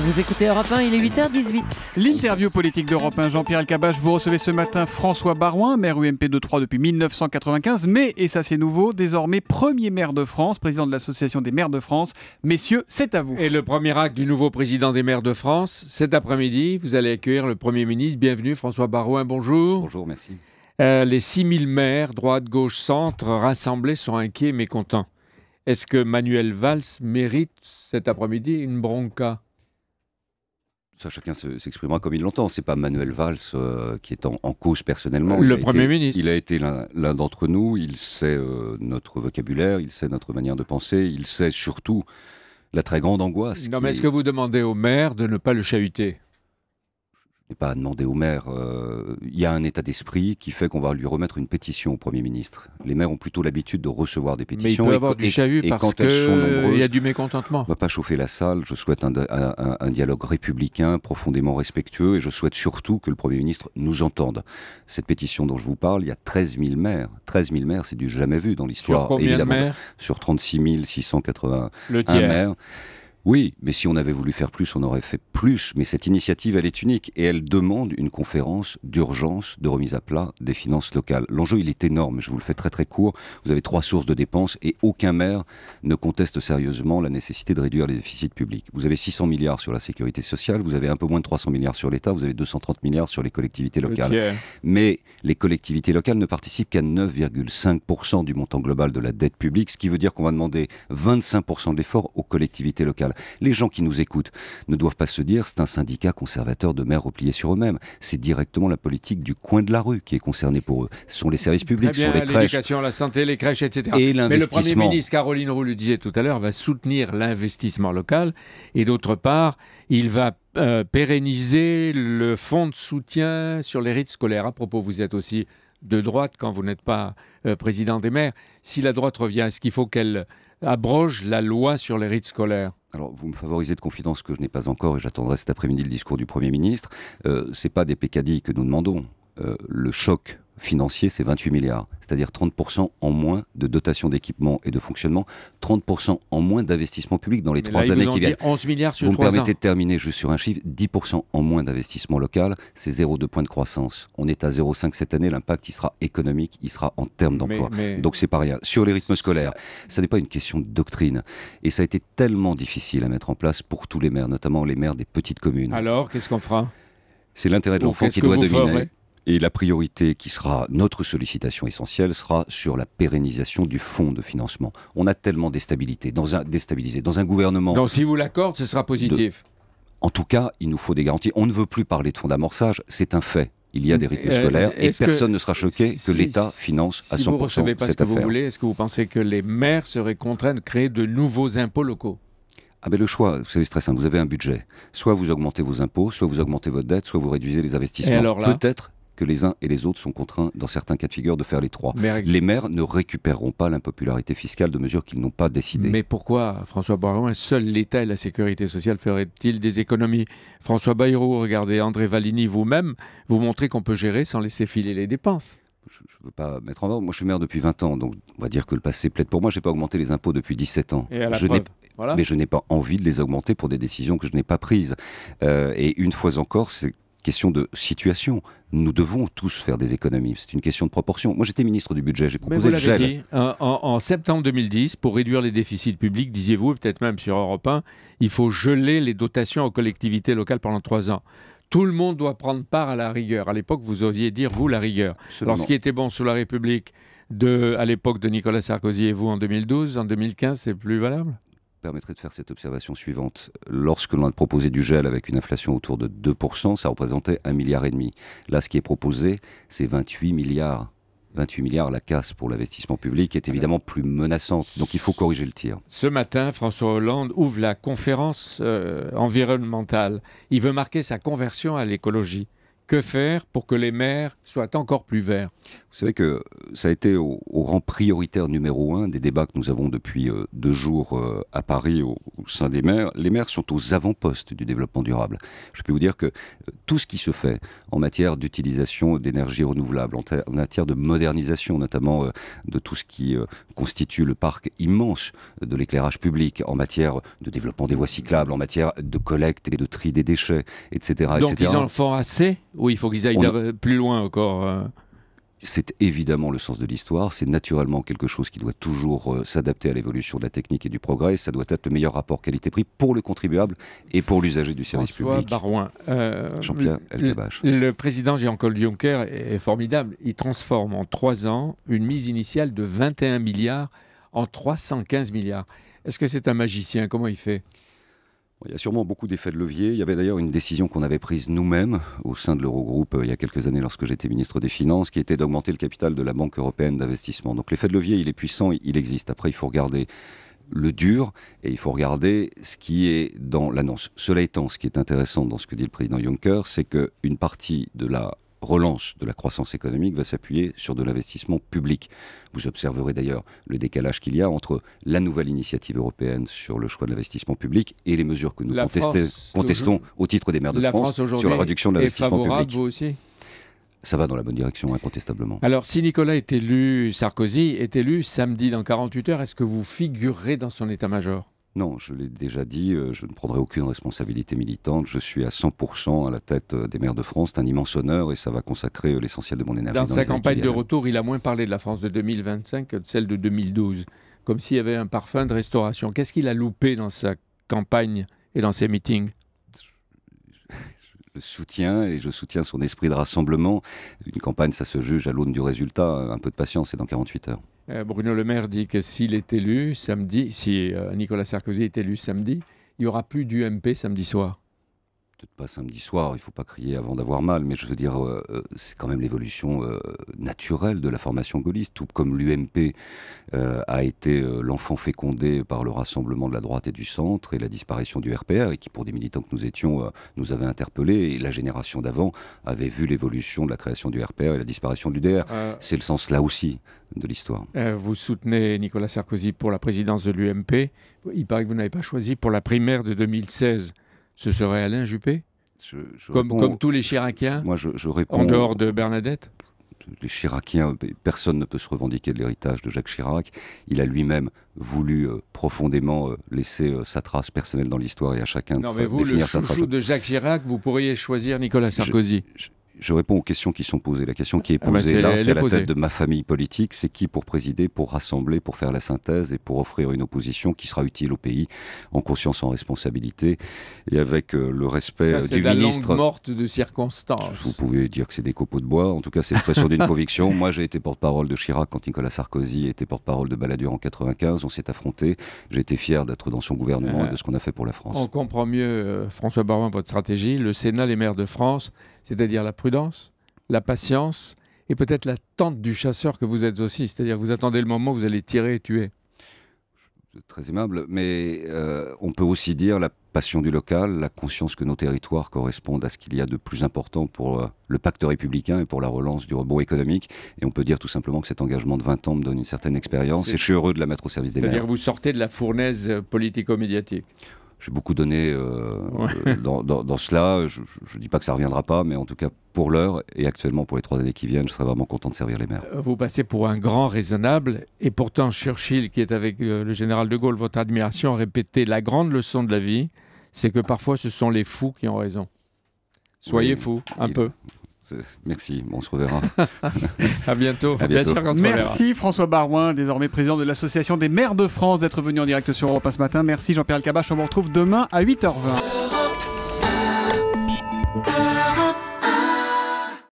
Vous écoutez Europe 1, il est 8h18. L'interview politique d'Europe 1, Jean-Pierre Elkabbach, vous recevez ce matin François Baroin, maire UMP de Troyes depuis 1995, mais, et ça c'est nouveau, désormais premier maire de France, président de l'Association des maires de France. Messieurs, c'est à vous. Et le premier acte du nouveau président des maires de France, cet après-midi, vous allez accueillir le Premier ministre. Bienvenue François Baroin, bonjour. Bonjour, merci. Les 6000 maires, droite, gauche, centre, rassemblés sont inquiets, mécontents. Est-ce que Manuel Valls mérite cet après-midi une bronca ? Ça, chacun s'exprimera comme il l'entend. C'est pas Manuel Valls qui est en cause personnellement. Le Premier ministre. Il a été l'un d'entre nous. Il sait notre vocabulaire, il sait notre manière de penser, il sait surtout la très grande angoisse. Non, mais est-ce que vous demandez au maire de ne pas le chahuter ? Je n'ai pas à demander au maire. Il y a un état d'esprit qui fait qu'on va lui remettre une pétition au Premier ministre. Les maires ont plutôt l'habitude de recevoir des pétitions. Mais il peut y avoir du chahut parce qu'il y a du mécontentement. On ne va pas chauffer la salle. Je souhaite un dialogue républicain, profondément respectueux, et je souhaite surtout que le Premier ministre nous entende. Cette pétition dont je vous parle, il y a 13 000 maires. 13 000 maires, c'est du jamais vu dans l'histoire. Sur combien évidemment, de maires ? Sur 36 681 le tiers. maires. Oui, mais si on avait voulu faire plus, on aurait fait plus. Mais cette initiative, elle est unique et elle demande une conférence d'urgence de remise à plat des finances locales. L'enjeu, il est énorme. Je vous le fais très très court. Vous avez 3 sources de dépenses et aucun maire ne conteste sérieusement la nécessité de réduire les déficits publics. Vous avez 600 milliards sur la sécurité sociale, vous avez un peu moins de 300 milliards sur l'État, vous avez 230 milliards sur les collectivités locales. Mais les collectivités locales ne participent qu'à 9,5% du montant global de la dette publique, ce qui veut dire qu'on va demander 25% de l'effort aux collectivités locales. Les gens qui nous écoutent ne doivent pas se dire c'est un syndicat conservateur de maires repliés sur eux-mêmes. C'est directement la politique du coin de la rue qui est concernée pour eux. Ce sont les services publics, ce sont les crèches. L'éducation, la santé, les crèches, etc. Et l'investissement. Mais le Premier ministre, Caroline Roux le disait tout à l'heure, va soutenir l'investissement local et d'autre part, il va pérenniser le fonds de soutien sur les rites scolaires. À propos, vous êtes aussi de droite quand vous n'êtes pas président des maires. Si la droite revient, est-ce qu'il faut qu'elle abroge la loi sur les rites scolaires ? Alors, vous me favorisez de confidence que je n'ai pas encore et j'attendrai cet après-midi le discours du Premier ministre. Ce n'est pas des pécadilles que nous demandons. Le choc financier, c'est 28 milliards. C'est-à-dire 30% en moins de dotation d'équipement et de fonctionnement, 30% en moins d'investissement public dans les 3 années qui viennent. 11 milliards sur 3 ans. Vous me permettez de terminer juste sur un chiffre, 10% en moins d'investissement local, c'est 0,2 points de croissance. On est à 0,5 cette année, l'impact il sera économique, il sera en termes d'emploi. Donc c'est pas rien. Sur les rythmes scolaires, ça n'est pas une question de doctrine. Et ça a été tellement difficile à mettre en place pour tous les maires, notamment les maires des petites communes. Alors, qu'est-ce qu'on fera ? C'est l'intérêt de l'enfant qui doit dominer. Et la priorité qui sera notre sollicitation essentielle sera sur la pérennisation du fonds de financement. On a tellement déstabilisé dans un gouvernement... Donc si vous l'accordez, ce sera positif. En tout cas, il nous faut des garanties. On ne veut plus parler de fonds d'amorçage, c'est un fait. Il y a des rythmes scolaires et personne ne sera choqué que l'État finance à 100% cette affaire. Si vous ne recevez pas ce que vous voulez, est-ce que vous pensez que les maires seraient contraints de créer de nouveaux impôts locaux ? Ah ben le choix, vous savez, c'est très simple. Vous avez un budget. Soit vous augmentez vos impôts, soit vous augmentez votre dette, soit vous réduisez les investissements. Et alors là, peut-être que les uns et les autres sont contraints, dans certains cas de figure, de faire les 3. Les maires ne récupéreront pas l'impopularité fiscale de mesures qu'ils n'ont pas décidées. Mais pourquoi, François Bayrou, seul l'État et la sécurité sociale feraient-ils des économies ? François Bayrou, regardez, André Valigny, vous-même, vous montrez qu'on peut gérer sans laisser filer les dépenses. Je ne veux pas mettre en ordre. Moi, je suis maire depuis 20 ans, donc on va dire que le passé plaide pour moi. Je n'ai pas augmenté les impôts depuis 17 ans. Et à la preuve, voilà. Mais je n'ai pas envie de les augmenter pour des décisions que je n'ai pas prises. Et une fois encore, c'est question de situation. Nous devons tous faire des économies. C'est une question de proportion. Moi, j'étais ministre du budget. J'ai proposé le gel. Dit, en septembre 2010, pour réduire les déficits publics, disiez-vous, peut-être même sur Europe 1, il faut geler les dotations aux collectivités locales pendant 3 ans. Tout le monde doit prendre part à la rigueur. À l'époque, vous osiez dire, vous, la rigueur. Absolument. Alors, ce qui était bon sous la République, à l'époque de Nicolas Sarkozy et vous en 2012, en 2015, c'est plus valable ? Permettrait de faire cette observation suivante. Lorsque l'on a proposé du gel avec une inflation autour de 2%, ça représentait 1,5 milliard. Là, ce qui est proposé, c'est 28 milliards. 28 milliards, la casse pour l'investissement public est évidemment plus menaçante. Donc il faut corriger le tir. Ce matin, François Hollande ouvre la conférence environnementale. Il veut marquer sa conversion à l'écologie. Que faire pour que les maires soient encore plus verts? Vous savez que ça a été au rang prioritaire numéro 1 des débats que nous avons depuis 2 jours à Paris au sein des maires. Les maires sont aux avant-postes du développement durable. Je peux vous dire que tout ce qui se fait en matière d'utilisation d'énergie renouvelable, en matière de modernisation notamment de tout ce qui constitue le parc immense de l'éclairage public, en matière de développement des voies cyclables, en matière de collecte et de tri des déchets, etc. Donc etc. ils en font assez ou il faut qu'ils aillent plus loin encore? C'est évidemment le sens de l'histoire, c'est naturellement quelque chose qui doit toujours s'adapter à l'évolution de la technique et du progrès. Ça doit être le meilleur rapport qualité-prix pour le contribuable et pour l'usager du service public. Barouin, Jean-Pierre Elkabbach. Le président Jean-Claude Juncker est formidable. Il transforme en 3 ans une mise initiale de 21 milliards en 315 milliards. Est-ce que c'est un magicien? Comment il fait? Il y a sûrement beaucoup d'effets de levier. Il y avait d'ailleurs une décision qu'on avait prise nous-mêmes au sein de l'Eurogroupe il y a quelques années lorsque j'étais ministre des Finances, qui était d'augmenter le capital de la Banque européenne d'investissement. Donc l'effet de levier, il est puissant, il existe. Après, il faut regarder le dur et il faut regarder ce qui est dans l'annonce. Cela étant, ce qui est intéressant dans ce que dit le président Juncker, c'est qu'une partie de la relance de la croissance économique va s'appuyer sur de l'investissement public. Vous observerez d'ailleurs le décalage qu'il y a entre la nouvelle initiative européenne sur le choix de l'investissement public et les mesures que nous contestons au titre des maires de France sur la réduction de l'investissement public. Vous aussi? Ça va dans la bonne direction, incontestablement. Alors, si Nicolas est élu, Sarkozy est élu samedi dans 48 heures, est-ce que vous figurerez dans son état-major? Non, je l'ai déjà dit, je ne prendrai aucune responsabilité militante. Je suis à 100% à la tête des maires de France. C'est un immense honneur et ça va consacrer l'essentiel de mon énergie. Dans sa campagne de retour, il a moins parlé de la France de 2025 que de celle de 2012, comme s'il y avait un parfum de restauration. Qu'est-ce qu'il a loupé dans sa campagne et dans ses meetings? Je soutiens et je soutiens son esprit de rassemblement. Une campagne, ça se juge à l'aune du résultat. Un peu de patience, c'est dans 48 heures. Bruno Le Maire dit que s'il est élu samedi, si Nicolas Sarkozy est élu samedi, il n'y aura plus d'UMP samedi soir. Peut-être pas samedi soir, il ne faut pas crier avant d'avoir mal, mais je veux dire, c'est quand même l'évolution naturelle de la formation gaulliste, tout comme l'UMP a été l'enfant fécondé par le rassemblement de la droite et du centre et la disparition du RPR, et qui pour des militants que nous étions, nous avait interpellés, et la génération d'avant avait vu l'évolution de la création du RPR et la disparition de l'UDR. C'est le sens là aussi de l'histoire. Vous soutenez Nicolas Sarkozy pour la présidence de l'UMP, il paraît que vous n'avez pas choisi pour la primaire de 2016. Ce serait Alain Juppé, comme tous les Chiraciens, moi je réponds, en dehors de Bernadette? Les Chiraciens, personne ne peut se revendiquer de l'héritage de Jacques Chirac. Il a lui-même voulu profondément laisser sa trace personnelle dans l'histoire et à chacun de définir sa trace. Non, mais vous, le chouchou de Jacques Chirac, vous pourriez choisir Nicolas Sarkozy. Je réponds aux questions qui sont posées. La question qui est posée là, c'est à la tête de ma famille politique. C'est qui pour présider, pour rassembler, pour faire la synthèse et pour offrir une opposition qui sera utile au pays, en conscience, en responsabilité et avec le respect du ministre. C'est la langue morte de circonstance. Vous pouvez dire que c'est des copeaux de bois. En tout cas, c'est l'expression d'une conviction. Moi, j'ai été porte-parole de Chirac quand Nicolas Sarkozy était porte-parole de Balladur en 95. On s'est affrontés. J'ai été fier d'être dans son gouvernement et de ce qu'on a fait pour la France. On comprend mieux, François Barouin, votre stratégie. Le Sénat, les maires de France, c'est-à-dire la prudence, la patience et peut-être la tente du chasseur que vous êtes aussi. C'est-à-dire que vous attendez le moment où vous allez tirer et tuer. Très aimable, mais on peut aussi dire la passion du local, la conscience que nos territoires correspondent à ce qu'il y a de plus important pour le pacte républicain et pour la relance du rebond économique. Et on peut dire tout simplement que cet engagement de 20 ans me donne une certaine expérience et je suis heureux de la mettre au service des maires. C'est-à-dire que vous sortez de la fournaise politico-médiatique. J'ai beaucoup donné dans cela. Je ne dis pas que ça ne reviendra pas, mais en tout cas, pour l'heure et actuellement pour les 3 années qui viennent, je serai vraiment content de servir les maires. Vous passez pour un grand raisonnable. Et pourtant, Churchill, qui est avec le général de Gaulle, votre admiration, a répété la grande leçon de la vie, c'est que parfois, ce sont les fous qui ont raison. Soyez fous, un peu. Merci, on se reverra. À bientôt. À bientôt. Bien sûr qu'on se Merci François Barouin, désormais président de l'Association des maires de France, d'être venu en direct sur Europe 1 ce matin. Merci Jean-Pierre Elkabbach, on vous retrouve demain à 8h20.